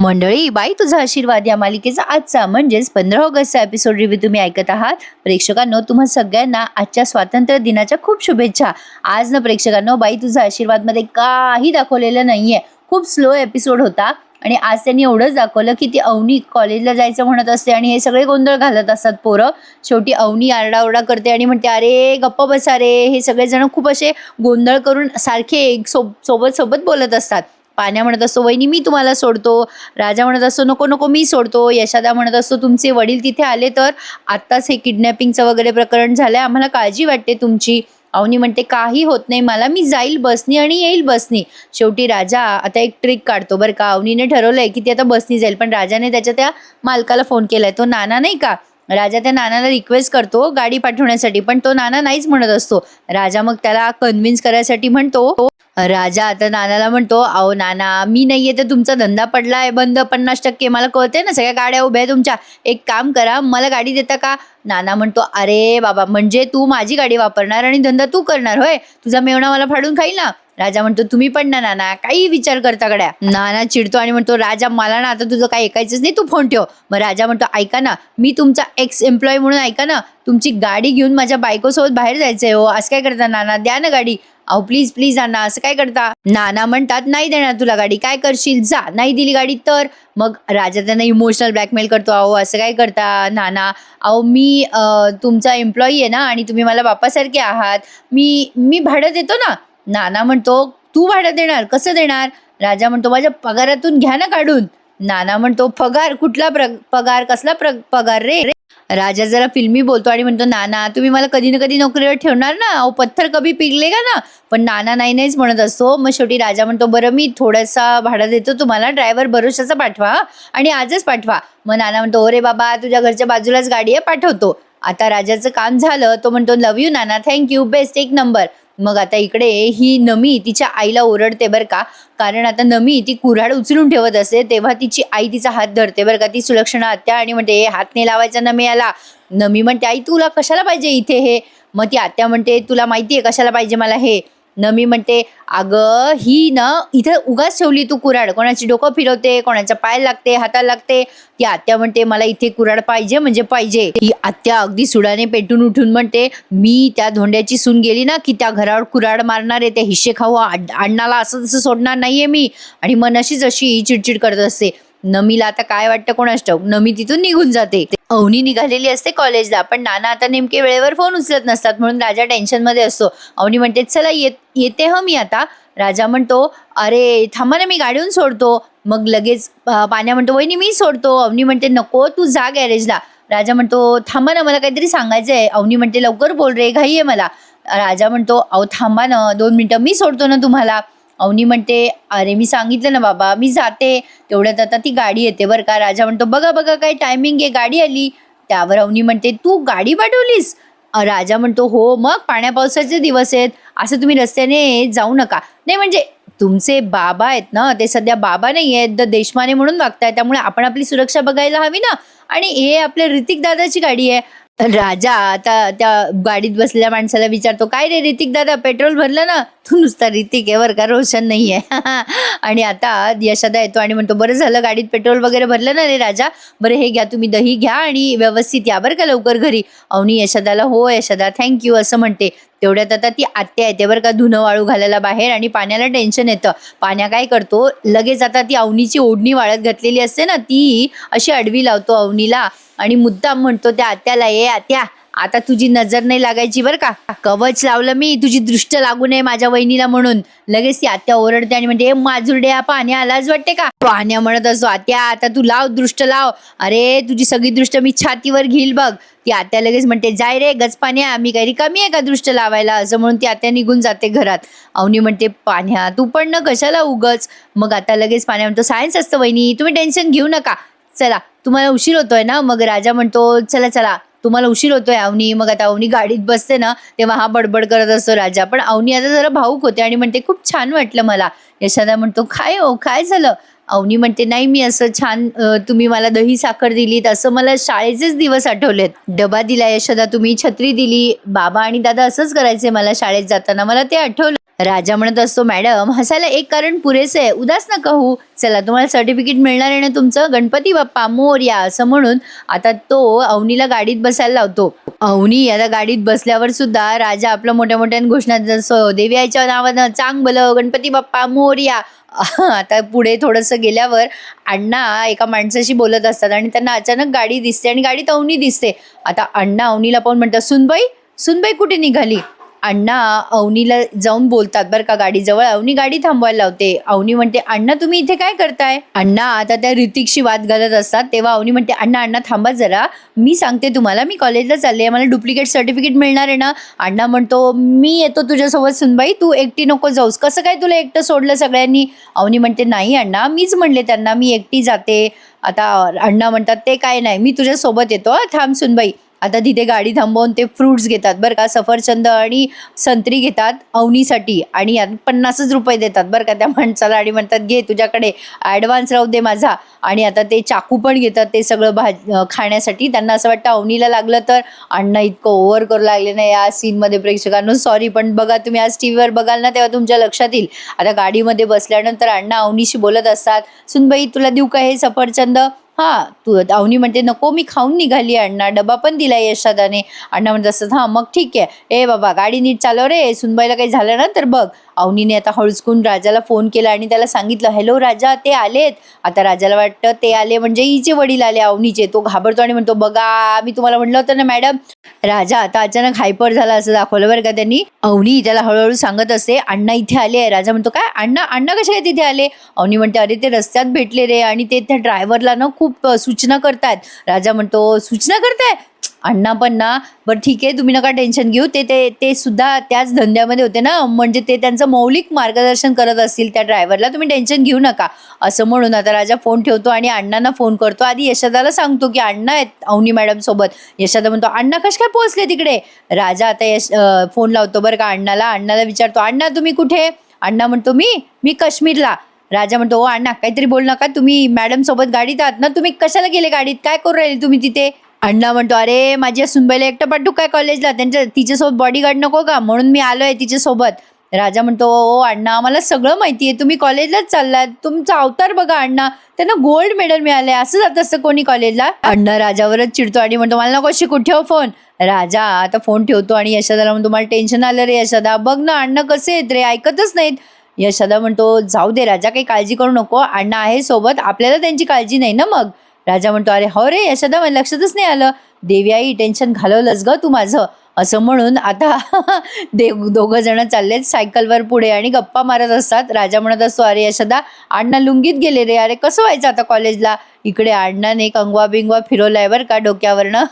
मंडळी, बाई तुझा आशीर्वाद या मालिकेचा आजचा म्हणजेच 15 ऑगस्टचा एपिसोड रिव्ह्यू तुम्ही ऐकत आहात. प्रेक्षकांनो, तुम्हा सगळ्यांना आजच्या स्वातंत्र्य दिनाच्या खूप शुभेच्छा. आज ना प्रेक्षकांनो, बाई तुझा आशीर्वाद मध्ये काही दाखवलेलं नाहीये. खूप स्लो एपिसोड होता आणि आज त्यांनी एवढंच दाखवलं की ती अवनी कॉलेजला जायचं म्हणत असते आणि हे सगळे गोंधळ घालत असतात पोरं. शेवटी अवनी आरडाओरडा करते आणि म्हणते, अरे गप्प बसा रे. हे सगळेजण खूप असे गोंधळ करून सारखे सोबत सोबत बोलत असतात. पाण्या म्हणत असतो, वहिनी मी तुम्हाला सोडतो. राजा म्हणत असतो, नको नको मी सोडतो. यशादा म्हणत असतो, तुमचे वडील तिथे आले तर आत्ताच हे किडनॅपिंगचं वगैरे प्रकरण झालंय, आम्हाला काळजी वाटते तुमची. अवनी म्हणते, काही होत नाही मला, मी जाईल बसनी आणि येईल बसनी. शेवटी राजा आता एक ट्रिक काढतो बरं का. अवनीने ठरवलंय की ती आता बसनी जाईल, पण राजाने त्याच्या त्या मालकाला फोन केलाय, तो नाना नाही का. राजा त्या नानाला रिक्वेस्ट करतो गाडी पाठवण्यासाठी, पण तो नाना नाहीच म्हणत असतो. राजा मग त्याला कन्व्हिन्स करायसाठी म्हणतो, राजा आता नानाला म्हणतो, अहो नाना, मी नाहीये तर तुमचा धंदा पडलाय बंद 50%. मला कळतंय ना, सगळ्या गाड्या उभ्या आहे तुमच्या. एक काम करा, मला गाडी देता का. नाना म्हणतो, अरे बाबा, म्हणजे तू माझी गाडी वापरणार आणि धंदा तू करणार होय. तुझा मेवणा मला फाडून खाईल ना. राजा म्हणतो, तुम्ही पण ना नाना, काही विचार करता गड्या. नाना चिडतो आणि म्हणतो, राजा मला ना आता तुझं काही ऐकायचंच नाही, तू फोन ठेव. मग राजा म्हणतो, ऐका ना, मी तुमचा एक्स एम्प्लॉय म्हणून ऐका ना, तुमची गाडी घेऊन माझ्या बायकोसोबत बाहेर जायचंय हो. असं काय करता नाना, द्या ना गाडी. अहो प्लीज प्लीज नाना, असं काय करता. नाना म्हणतात, नाही देणार तुला गाडी, काय करशील, जा. नाही दिली गाडी तर. मग राजा त्यांना इमोशनल ब्लॅकमेल करतो, अहो असं काय करता नाना, अहो मी तुमचा एम्प्लॉई आहे ना आणि तुम्ही मला बापासारखे आहात, मी भाडं देतो ना. नाना म्हणतो, तू भाडं देणार, कसं देणार. राजा म्हणतो, माझ्या पगारातून घ्या ना काढून. नाना म्हणतो, पगार कुठला पगार, कसला पगार रे. राजा जरा फिल्मी बोलतो आणि म्हणतो, नाना तुम्ही मला कधी ना कधी नोकरीवर ठेवणार ना, अहो पत्थर कभी पिघलेगा ना. पण नाना नाही नाहीच म्हणत असतो. मग शेवटी राजा म्हणतो, बरं मी थोडासा भाडं देतो तुम्हाला, ड्रायव्हर भरोशाचा पाठवा आणि आजच पाठवा. मग नाना म्हणतो, अरे बाबा, तुझ्या घरच्या बाजूलाच गाडी आहे, पाठवतो. आता राजाचं काम झालं. तो म्हणतो, love you Nana, thank you, best, एक नंबर. मग आता इकडे ही नमी तिच्या आईला ओरडते बरं का, कारण आता नमी ती कुऱ्हाड उचलून ठेवत असते तेव्हा तिची आई तिचा हात धरते बरं का, ती सुलक्षणा आत्या, आणि म्हणते, हात नाही लावायचा नमी याला. नमी म्हणते, आई तुला कशाला पाहिजे इथे हे. मग ती आत्या म्हणते, तुला माहिती आहे कशाला पाहिजे मला हे. नमी म्हणते, अगं ही ना इथे उगाच ठेवली तू कुऱ्हाड, कोणाची डोकं फिरवते, कोणाच्या पाय लागते, हाताला लागते. ती आत्या म्हणते, मला इथे कुऱ्हाड पाहिजे म्हणजे पाहिजे. ही आत्या अगदी सुडाने पेटून उठून म्हणते, मी त्या धोंड्याची सून गेली ना की त्या घरावर कुऱ्हाड मारणार आहे, त्या हिस्से खाऊ अण्णाला असं तसं सोडणार नाहीये मी. आणि मन अशीच अशी चिडचिड करत असते. नमीला आता काय वाटतं कोणास ठाऊक. नमी तिथून निघून जाते. अवनी निघालेली असते कॉलेजला, पण नाना आता नेमके वेळेवर फोन उचलत नसतात म्हणून राजा टेन्शन मध्ये असतो. अवनी म्हणते, चला येते मी आता. राजा म्हणतो, अरे थांबा ना, मी गाडीहून सोडतो. मग लगेच पाण्या म्हणतो, वहिनी मी सोडतो. अवनी म्हणते, नको तू जा गॅरेजला. राजा म्हणतो, थांबा ना, मला काहीतरी सांगायचं आहे. अवनी म्हणते, लवकर बोल रे, घाई आहे मला. राजा म्हणतो, अहो थांबा ना 2 मिनिटं, मी सोडतो ना तुम्हाला. अवनी म्हणते, अरे मी सांगितलं ना बाबा, मी जाते. तेवढ्यात आता ती गाडी येते बरं का. राजा म्हणतो, बघा बघा काय टायमिंग आहे, गाडी आली. त्यावर अवनी म्हणते, तू गाडी पाठवलीस. राजा म्हणतो, हो मग, पाण्या पावसाचे दिवस आहेत, असं तुम्ही रस्त्याने जाऊ नका. नाही म्हणजे तुमचे बाबा आहेत ना, ते सध्या बाबा नाही आहेत, देशमाने म्हणून वागताय, त्यामुळे आपण आपली सुरक्षा बघायला हवी ना. आणि हे आपल्या ऋतिक दादाची गाडी आहे. राजा आता त्या गाडीत बसलेल्या माणसाला विचारतो, काय रे ऋतिक दादा, पेट्रोल भरलं ना. तू नुसता ऋतिक आहे बरं का, रोशन नाही आहे. आणि आता यशादा येतो आणि म्हणतो, बरं झालं गाडीत पेट्रोल वगैरे भरलं ना रे राजा. बरं हे घ्या, तुम्ही दही घ्या आणि व्यवस्थित या बरं का लवकर घरी. अवनी यशादाला, हो यशादा थँक्यू असं म्हणते. तेवढ्यात आता ती आत्या येते बरं का, धुणं वाळू घालायला बाहेर, आणि पाण्याला टेन्शन येतं. पाण्या काय करतो, लगेच आता ती अवनीची ओढणी वाळत घातलेली असते ना, ती अशी अडवी लावतो अवनीला आणि मुद्दाम म्हणतो त्या आत्याला, ए आत्या, आता तुझी नजर नाही लागायची बरं का, कवच लावलं मी, तुझी दृष्ट लागू नये माझ्या वहिनीला म्हणून. लगेच ती आत्या ओरडते आणि म्हणते, माजुरड्या, पाण्या आलाच वाटते का. पाण्या म्हणत असतो, आत्या आता तू लाव, दृष्ट लाव, अरे तुझी सगळी दृष्ट मी छातीवर घेईल बघ. ती आत्या लगेच म्हणते, जाय रे गच पाण्या, मी काही रिकामी आहे का दृष्ट लावायला, असं म्हणून ती आत्या निघून जाते घरात. अवनी म्हणते, पाण्या तू पण न कशाला उगच. मग आता लगेच पाण्या म्हणतो, सायन्स असतं वहिनी, तुम्ही टेन्शन घेऊ नका, चला तुम्हाला उशीर होतोय ना. मग राजा म्हणतो, चला चला तुम्हाला उशीर होतोय अवनी. मग आता अवनी गाडीत बसते ना, तेव्हा हा बडबड करत असतो राजा. पण अवनी आता जरा भाऊक होते आणि म्हणते, खूप छान वाटलं मला. यशादा म्हणतो, काय हो काय झालं. अवनी म्हणते नाही मी असं छान तुम्ही मला दही साखर दिलीत असं मला शाळेचेच दिवस आठवलेत. डबा दिला यशोदा तुम्ही, छत्री दिली, बाबा आणि दादा असंच करायचे मला शाळेत जाताना, मला ते आठवलं. राजा म्हणत असतो मॅडम हसायला एक कारण पुरेसे आहे, उदास नका होऊ. चला तुम्हाला सर्टिफिकेट मिळणार आहे ना तुमचं, गणपती बाप्पा मोरया असं म्हणून आता तो अवनीला गाडीत बसायला लावतो. अवनी आता गाडीत बसल्यावर सुद्धा राजा आपल्या मोठ्या मोठ्या घोषणा जसं देवी आईच्या नावानं चांग भलं, गणपती बाप्पा मोरया. आता पुढे थोडंसं गेल्यावर अण्णा एका माणसाशी बोलत असतात आणि त्यांना अचानक गाडी दिसते आणि गाडीत अवनी दिसते. आता अण्णा अवनीला पाहून म्हणतात सुनबाई, सुनबाई कुठे निघाली? अण्णा अवनीला जाऊन बोलतात बरं का गाडीजवळ. अवनी गाडी थांबवायला लावते. अवनी म्हणते अण्णा तुम्ही इथे काय करताय? अण्णा आता त्या ऋतिकशी वाद घालत असतात तेव्हा अवनी म्हणते अण्णा अण्णा थांबा जरा, मी सांगते तुम्हाला, मी कॉलेजला चालले, मला डुप्लिकेट सर्टिफिकेट मिळणार आहे ना. अण्णा म्हणतो मी येतो तुझ्यासोबत सुनबाई, तू एकटी नको जाऊस, कसं काय तुला एकटं सोडलं सगळ्यांनी? अवनी म्हणते नाही अण्णा, मीच म्हणले त्यांना मी एकटी जाते. आता अण्णा म्हणतात ते काय नाही, मी तुझ्यासोबत येतो, थांब सुनबाई. आता तिथे गाडी थांबवून ते फ्रुट्स घेतात बरं का, सफरचंद आणि संत्री घेतात अवनीसाठी आणि 50च रुपये देतात बरं का त्या माणसाला आणि म्हणतात घे तुझ्याकडे ॲडव्हान्स राहू दे माझा. आणि आता ते चाकू पण घेतात ते सगळं खाण्यासाठी. त्यांना असं वाटतं अवनीला लागलं तर. अण्णा इतकं ओव्हर करू लागले ना या सीनमध्ये प्रेक्षकांनो, सॉरी, पण बघा तुम्ही आज टीव्हीवर बघाल ना तेव्हा तुमच्या लक्षात येईल. आता गाडीमध्ये बसल्यानंतर अण्णा अवनीशी बोलत असतात, सुनबाई तुला देऊ का हे सफरचंद? हा तू. अवनी म्हणते नको मी खाऊन निघाली अण्णा, डबा पण दिलाय यशोदाने. अण्णा म्हणत असतात हा मग ठीक आहे, ए बाबा गाडी नीट चालव रे, सुनबाईला काही झालं ना तर बघ. अवनीने आता हळूचकून राजाला फोन केला आणि त्याला सांगितलं हॅलो राजा ते आलेत. आता राजाला वाटतं ते आले म्हणजे हिचे वडील आले अवनीचे. तो घाबरतो आणि म्हणतो बघा मी तुम्हाला म्हटलं होतं ना मॅडम. राजा आता अचानक हायपर झाला असं दाखवलं बरं का त्यांनी. अवनी त्याला हळूहळू सांगत असते अण्णा इथे आले आहे. राजा म्हणतो काय अण्णा, अण्णा कशा काय तिथे आले? अवनी म्हणते अरे ते रस्त्यात भेटले रे आणि ते त्या ड्रायव्हरला ना खूप सूचना करतायत. राजा म्हणतो सूचना करताय? अण्णा पण ना बरं ठीक आहे तुम्ही नका टेन्शन घेऊ, ते ते ते सुद्धा त्याच धंद्यामध्ये होते ना, म्हणजे ते त्यांचं मौलिक मार्गदर्शन करत असतील त्या ड्रायव्हरला, तुम्ही टेन्शन घेऊ नका असं म्हणून आता राजा फोन ठेवतो आणि अण्णांना फोन करतो. आधी यशोदाला सांगतो की अण्णा आहेत अवनी मॅडम सोबत. यशोदा म्हणतो अण्णा कश काय पोहोचले तिकडे? राजा आता फोन लावतो बरं का अण्णाला. अण्णाला विचारतो अण्णा तुम्ही कुठे? अण्णा म्हणतो मी काश्मीरला. राजा म्हणतो ओ अण्णा काहीतरी बोल नका, तुम्ही मॅडम सोबत गाडीत आहात ना, तुम्ही कशाला गेले गाडीत, काय करू राहिले तुम्ही तिथे? अण्णा म्हणतो अरे माझ्या सुनबाईला एकटं पाठवू काय कॉलेजला, तिच्यासोबत बॉडीगार्ड नको का, म्हणून मी आलोय तिच्यासोबत. राजा म्हणतो ओ अण्णा आम्हाला सगळं माहिती आहे, तुम्ही कॉलेजलाच चाललात, तुमचा अवतार बघा अण्णा, त्यांना गोल्ड मेडल मिळाले, असं जात असतं कोणी कॉलेजला? अण्णा राजावरच चिडतो आणि म्हणतो मला नको शिकू, ठेव फोन. राजा आता फोन ठेवतो आणि यशोदाला म्हणतो मला टेन्शन आलं रे यशोदा, बघ ना अण्णा कसे आहेत रे, ऐकतच नाहीत. यशोदा म्हणतो जाऊ दे राजा काही काळजी करू नको, अण्णा आहे सोबत, आपल्याला त्यांची काळजी नाही ना मग. राजा म्हणतो अरे हो रे यशोदा मला लक्षातच नाही आलं, देवी आई टेन्शन घालवलंस ग तू माझं. असं म्हणून आता दोघं जण चाललेत सायकलवर पुढे आणि गप्पा मारत असतात. राजा म्हणत असतो अरे यशोदा अण्णा लुंगीत गेले रे, अरे कसं व्हायचं आता कॉलेजला? इकडे अण्णाने कंगवा बिंगवा फिरवलाय बरं का डोक्यावरनं.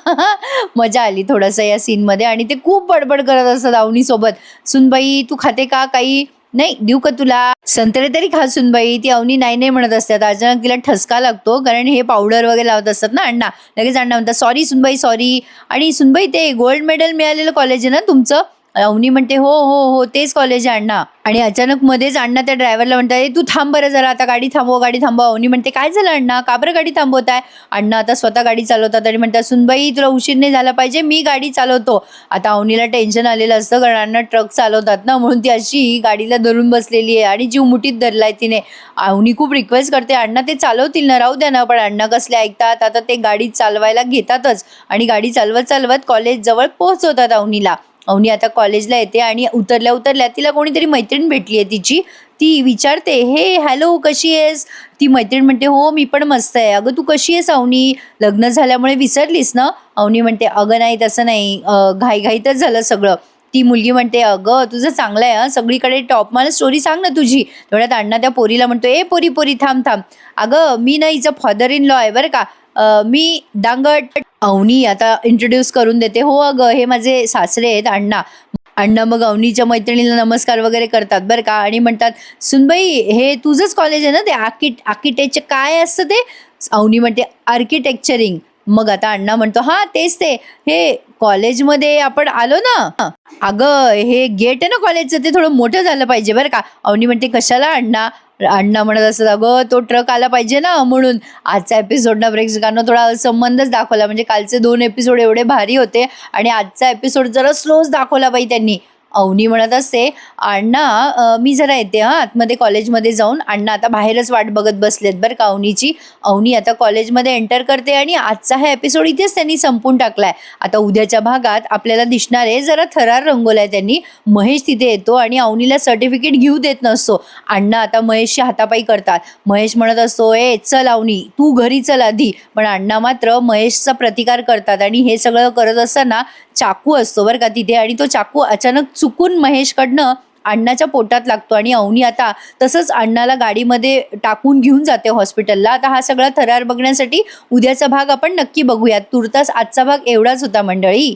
मजा आली थोडंसं या सीनमध्ये आणि ते खूप बडबड करत असतात अवनी सोबत. सुनबाई तू खाते का काही? नाही देऊ का तुला? संत्रे तरी खा सुनबाई. ती अवनी नाही नाही म्हणत असते. आता अचानक तिला ठसका लागतो कारण हे पावडर वगैरे लावत असतात ना अण्णा. लगेच अण्णा म्हणतात सॉरी सुनबाई सॉरी. आणि सुनबाई ते गोल्ड मेडल मिळालेलं कॉलेज आहे ना तुमचं? अवनी म्हणते हो हो हो तेच कॉलेज आहे अण्णा. आणि अचानक मध्येच अण्णा त्या ड्रायव्हरला म्हणतात तू थांब बरं जरा, आता गाडी थांबव गाडी थांबव. अवनी म्हणते काय झालं अण्णा, का बरं गाडी थांबवताय? अण्णा आता स्वतः गाडी चालवतात आणि म्हणतात सुनबाई तुला उशीर नाही झाला पाहिजे, मी गाडी चालवतो. आता अवनीला टेन्शन आलेलं असतं कारण अण्णा ट्रक चालवतात ना, म्हणून ती अशी गाडीला धरून बसलेली आहे आणि जीव मुठीत धरलाय तिने. अवनी खूप रिक्वेस्ट करते अण्णा ते चालवतील ना, राहू द्या ना, पण अण्णा कसले ऐकतात. आता ते गाडी चालवायला घेतातच आणि गाडी चालवत चालवत कॉलेज जवळ पोहोचवतात अवनीला. अवनी आता कॉलेजला येते आणि उतरल्या उतरल्या तिला कोणीतरी मैत्रीण भेटली आहे तिची. ती विचारते हे हॅलो कशी आहेस? ती मैत्रीण म्हणते हो मी पण मस्त आहे. अगं तू कशी आहेस अवनी, लग्न झाल्यामुळे विसरलीस ना? अवनी म्हणते अगं नाही तसं नाही, घाईघाईतच झालं सगळं. ती मुलगी म्हणते अगं तुझं चांगलं आहे सगळीकडे टॉप, मला स्टोरी सांग ना तुझी. तेवढ्यात अण्णा त्या पोरीला म्हणतो ए पोरी पोरी थांब थांब, अगं मी ना हिचं फादर इन लॉ आहे बरं का, मी दांगट. अवनी आता इंट्रोड्यूस करून देते हो अगं हे माझे सासरे आहेत अण्णा. अण्णा मग अवनीच्या मैत्रिणीला नमस्कार वगैरे करतात बरं का आणि म्हणतात सुनबाई हे तुझंच कॉलेज आहे ना ते आर्किटेक्चर काय असतं ते? अवनी म्हणते आर्किटेक्चरिंग. मग आता अण्णा म्हणतो हा तेच ते, हे कॉलेजमध्ये आपण आलो ना, अगं हे गेट आहे ना कॉलेजचं ते थोडं मोठं झालं पाहिजे बरं का. अवनी म्हणते कशाला अण्णा? अण्णा म्हणत असतात, अगं तो ट्रक आला पाहिजे ना म्हणून. आजचा एपिसोड ना प्रेक्षकांना थोडा असंबंधच दाखवला. म्हणजे कालचे 2 एपिसोड एवढे भारी होते आणि आजचा एपिसोड जरा स्लोच दाखवला बाई त्यांनी. अवनी म्हणत असते, "अण्णा मी जरा येते हां आतमध्ये कॉलेजमध्ये जाऊन." अण्णा आता बाहेरच वाट बघत बसलेत बरं का अवनीची. अवनी आता कॉलेजमध्ये एंटर करते आणि आजचा हा एपिसोड इथेच त्यांनी संपवून टाकलाय. आता उद्याच्या भागात आपल्याला दिसणार आहे जरा थरार रंगवलाय त्यांनी. महेश तिथे येतो आणि अवनीला सर्टिफिकेट घेऊ देत नसतो. अण्णा आता महेशची हातापाई करतात. महेश म्हणत असतो, "ए चल अवनी, तू घरी चल आधी." पण अण्णा मात्र महेशचा प्रतिकार करतात आणि हे सगळं करत असताना चाकू असतो बरं का तिथे आणि तो चाकू अचानक चुकून महेशकडनं अण्णाच्या पोटात लागतो आणि अवनी आता तसंच अण्णाला गाडीमध्ये टाकून घेऊन जाते हॉस्पिटलला. आता हा सगळा थरार बघण्यासाठी उद्याचा भाग आपण नक्की बघूयात. तूर्तास आजचा भाग एवढाच होता मंडळी.